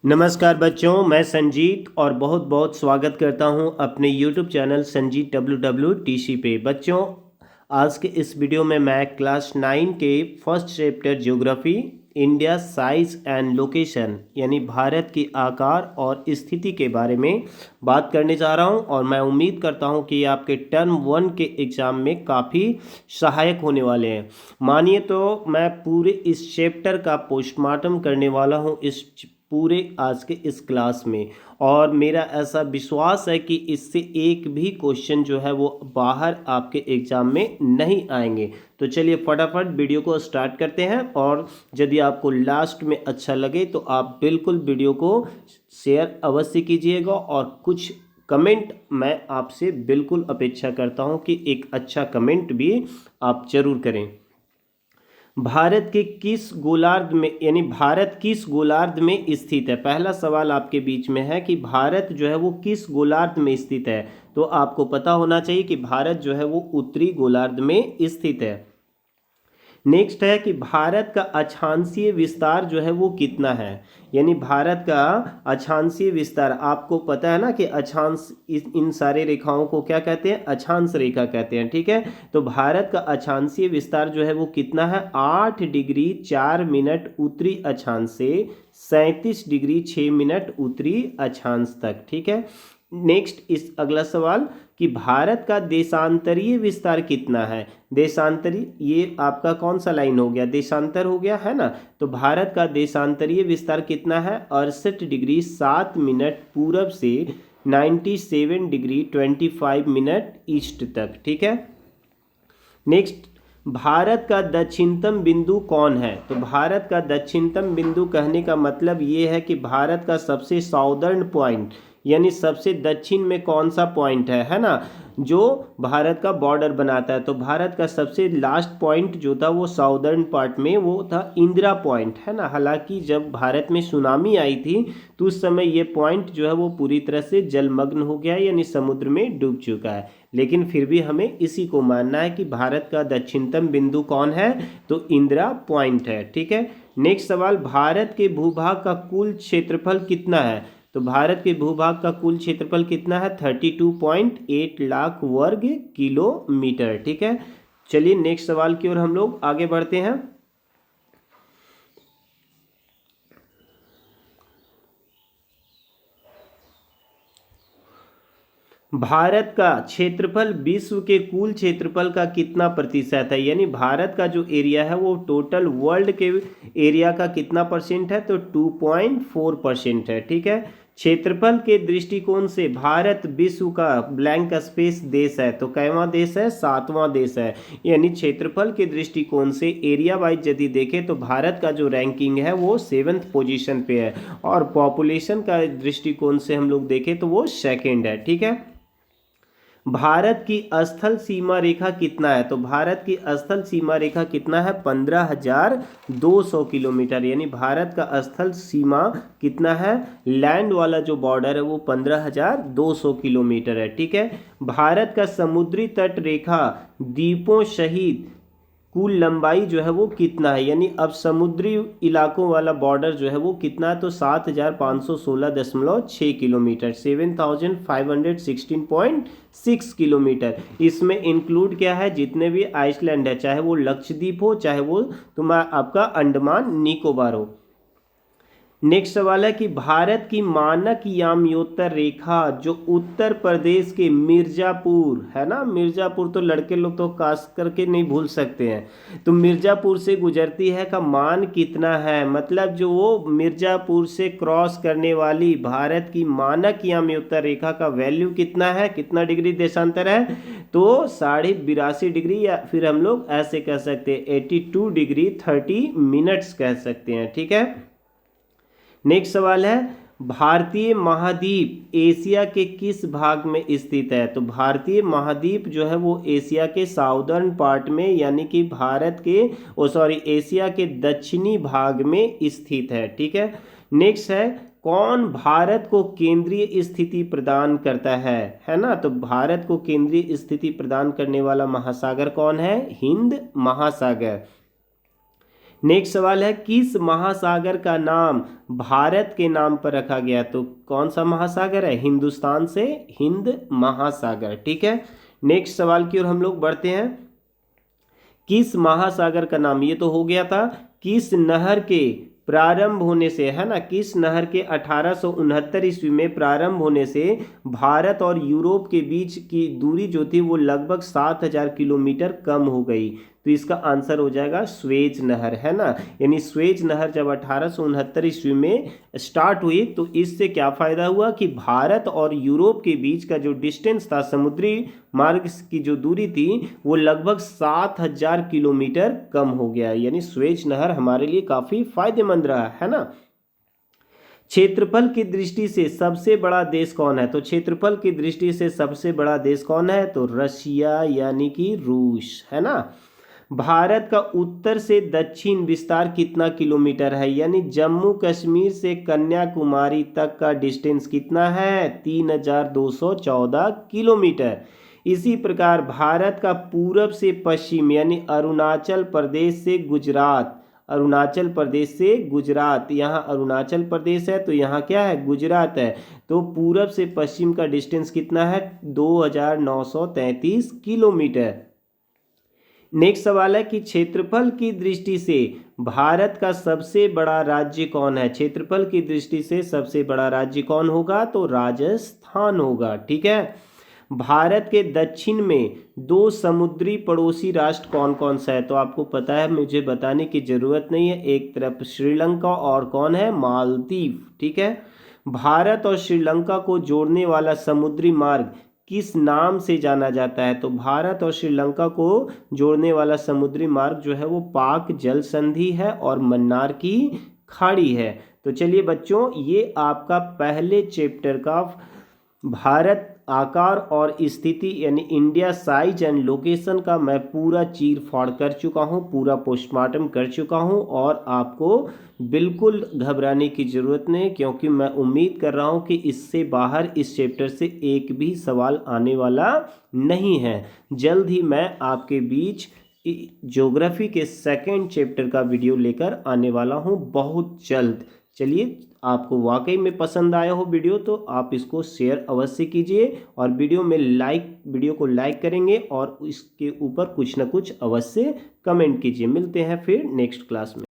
नमस्कार बच्चों, मैं संजीत और बहुत बहुत स्वागत करता हूं अपने YouTube चैनल संजीत WWTC पे। बच्चों, आज के इस वीडियो में मैं क्लास 9 के first chapter geography India size and location यानी भारत की आकार और स्थिति के बारे में बात करने जा रहा हूं और मैं उम्मीद करता हूं कि आपके टर्म 1 के एग्ज़ाम में काफ़ी सहायक होने वाले हैं। मानिए तो मैं पूरे इस चैप्टर का पोस्टमार्टम करने वाला हूं इस पूरे आज के इस क्लास में, और मेरा ऐसा विश्वास है कि इससे एक भी क्वेश्चन जो है वो बाहर आपके एग्ज़ाम में नहीं आएंगे। तो चलिए फटाफट वीडियो को स्टार्ट करते हैं, और यदि आपको लास्ट में अच्छा लगे तो आप बिल्कुल वीडियो को शेयर अवश्य कीजिएगा, और कुछ कमेंट मैं आपसे बिल्कुल अपेक्षा करता हूं कि एक अच्छा कमेंट भी आप जरूर करें। भारत के किस गोलार्ध में यानी भारत किस गोलार्ध में स्थित है? पहला सवाल आपके बीच में है कि भारत जो है वो किस गोलार्ध में स्थित है। तो आपको पता होना चाहिए कि भारत जो है वो उत्तरी गोलार्ध में स्थित है। नेक्स्ट है कि भारत का अक्षांशीय विस्तार जो है वो कितना है। यानी भारत का अक्षांशीय विस्तार, आपको पता है ना कि अक्षांश इन सारे रेखाओं को क्या कहते हैं? अक्षांश रेखा कहते हैं। ठीक है, तो भारत का अक्षांशीय विस्तार जो है वो कितना है? 8 डिग्री 4 मिनट उत्तरी अक्षांश से 37 डिग्री 6 मिनट उत्तरी अक्षांश तक। ठीक है, नेक्स्ट इस अगला सवाल कि भारत का देशांतरीय विस्तार कितना है। देशांतरीय, ये आपका कौन सा लाइन हो गया? देशांतर हो गया है ना। तो भारत का देशांतरीय विस्तार कितना है? 68 डिग्री 7 मिनट पूरब से 97 डिग्री 25 मिनट ईस्ट तक। ठीक है, नेक्स्ट भारत का दक्षिणतम बिंदु कौन है? तो भारत का दक्षिणतम बिंदु कहने का मतलब ये है कि भारत का सबसे साउदर्न पॉइंट यानी सबसे दक्षिण में कौन सा पॉइंट है ना, जो भारत का बॉर्डर बनाता है। तो भारत का सबसे लास्ट पॉइंट जो था वो साउदर्न पार्ट में वो था इंदिरा पॉइंट, है ना। हालांकि जब भारत में सुनामी आई थी तो उस समय ये पॉइंट जो है वो पूरी तरह से जलमग्न हो गया यानी समुद्र में डूब चुका है, लेकिन फिर भी हमें इसी को मानना है कि भारत का दक्षिणतम बिंदु कौन है? तो इंदिरा पॉइंट है। ठीक है, नेक्स्ट सवाल, भारत के भूभाग का कुल क्षेत्रफल कितना है? तो भारत के भूभाग का कुल क्षेत्रफल कितना है? 32.8 लाख वर्ग किलोमीटर। ठीक है, चलिए नेक्स्ट सवाल की ओर हम लोग आगे बढ़ते हैं। भारत का क्षेत्रफल विश्व के कुल क्षेत्रफल का कितना प्रतिशत है? यानी भारत का जो एरिया है वो टोटल वर्ल्ड के एरिया का कितना परसेंट है? तो 2.4% है। ठीक है, क्षेत्रफल के दृष्टिकोण से भारत विश्व का ब्लैंक स्पेस देश है। तो कैवां देश है? 7वां देश है। यानी क्षेत्रफल के दृष्टिकोण से एरिया वाइज यदि देखें तो भारत का जो रैंकिंग है वो 7th पोजीशन पे है, और पॉपुलेशन का दृष्टिकोण से हम लोग देखें तो वो सेकेंड है। ठीक है, भारत की स्थल सीमा रेखा कितना है? तो भारत की स्थल सीमा रेखा कितना है? 15,200 किलोमीटर। यानी भारत का स्थल सीमा कितना है? लैंड वाला जो बॉर्डर है वो 15,200 किलोमीटर है। ठीक है, भारत का समुद्री तट रेखा द्वीपों सहित कुल लंबाई जो है वो कितना है? यानी अब समुद्री इलाकों वाला बॉर्डर जो है वो कितना है? तो 7,516.6 किलोमीटर, 7,516.6 किलोमीटर। इसमें इंक्लूड क्या है? जितने भी आइसलैंड है, चाहे वो लक्षद्वीप हो चाहे वो तुम्हारा आपका अंडमान निकोबार हो। नेक्स्ट सवाल है कि भारत की मानक याम्योत्तर रेखा जो उत्तर प्रदेश के मिर्जापुर है ना, मिर्जापुर तो लड़के लोग तो खास करके नहीं भूल सकते हैं, तो मिर्जापुर से गुजरती है का मान कितना है? मतलब जो वो मिर्जापुर से क्रॉस करने वाली भारत की मानक याम्योत्तर रेखा का वैल्यू कितना है? कितना डिग्री देशांतर है? तो 82.5 डिग्री, या फिर हम लोग ऐसे कह सकते हैं 82 डिग्री 30 मिनट्स कह सकते हैं। ठीक है, नेक्स्ट सवाल है, भारतीय महाद्वीप एशिया के किस भाग में स्थित है? तो भारतीय महाद्वीप जो है वो एशिया के साउदर्न पार्ट में यानी कि भारत के एशिया के दक्षिणी भाग में स्थित है। ठीक है, नेक्स्ट है, कौन भारत को केंद्रीय स्थिति प्रदान करता है ना। तो भारत को केंद्रीय स्थिति प्रदान करने वाला महासागर कौन है? हिंद महासागर। नेक्स्ट सवाल है, किस महासागर का नाम भारत के नाम पर रखा गया? तो कौन सा महासागर है? हिंदुस्तान से हिंद महासागर। ठीक है, नेक्स्ट सवाल की ओर हम लोग बढ़ते हैं। किस महासागर का नाम, ये तो हो गया था, किस नहर के प्रारंभ होने से, है ना, किस नहर के 1869 ईस्वी में प्रारंभ होने से भारत और यूरोप के बीच की दूरी जो थी वो लगभग 7000 किलोमीटर कम हो गई? तो इसका आंसर हो जाएगा स्वेज नहर, है ना। यानी स्वेज नहर जब 1869 ईस्वी में स्टार्ट हुई तो इससे क्या फायदा हुआ कि भारत और यूरोप के बीच का जो डिस्टेंस था, समुद्री मार्ग की जो दूरी थी, वो लगभग 7000 किलोमीटर कम हो गया। यानी स्वेज नहर हमारे लिए काफी फायदेमंद रहा, है ना। क्षेत्रफल की दृष्टि से सबसे बड़ा देश कौन है? तो क्षेत्रफल की दृष्टि से सबसे बड़ा देश कौन है? तो रशिया यानी कि रूस, है ना। भारत का उत्तर से दक्षिण विस्तार कितना किलोमीटर है? यानी जम्मू कश्मीर से कन्याकुमारी तक का डिस्टेंस कितना है? 3214 किलोमीटर। इसी प्रकार भारत का पूरब से पश्चिम यानी अरुणाचल प्रदेश से गुजरात, अरुणाचल प्रदेश से गुजरात, यहाँ अरुणाचल प्रदेश है तो यहाँ क्या है? गुजरात है। तो पूरब से पश्चिम का डिस्टेंस कितना है? 2933 किलोमीटर। नेक्स्ट सवाल है कि क्षेत्रफल की दृष्टि से भारत का सबसे बड़ा राज्य कौन है? क्षेत्रफल की दृष्टि से सबसे बड़ा राज्य कौन होगा? तो राजस्थान होगा। ठीक है, भारत के दक्षिण में दो समुद्री पड़ोसी राष्ट्र कौन कौन सा है? तो आपको पता है, मुझे बताने की जरूरत नहीं है। एक तरफ श्रीलंका और कौन है? मालदीव। ठीक है, भारत और श्रीलंका को जोड़ने वाला समुद्री मार्ग किस नाम से जाना जाता है? तो भारत और श्रीलंका को जोड़ने वाला समुद्री मार्ग जो है वो पाक जल संधि है और मन्नार की खाड़ी है। तो चलिए बच्चों, ये आपका पहले चैप्टर का भारत आकार और स्थिति यानी इंडिया साइज एंड लोकेशन का मैं पूरा चीर फाड़ कर चुका हूँ, पूरा पोस्टमार्टम कर चुका हूँ। और आपको बिल्कुल घबराने की ज़रूरत नहीं, क्योंकि मैं उम्मीद कर रहा हूँ कि इससे बाहर इस चैप्टर से एक भी सवाल आने वाला नहीं है। जल्द ही मैं आपके बीच ज्योग्राफी के सेकेंड चैप्टर का वीडियो लेकर आने वाला हूँ, बहुत जल्द। चलिए, आपको वाकई में पसंद आया हो वीडियो तो आप इसको शेयर अवश्य कीजिए, और वीडियो को लाइक करेंगे और इसके ऊपर कुछ ना कुछ अवश्य कमेंट कीजिए। मिलते हैं फिर नेक्स्ट क्लास में।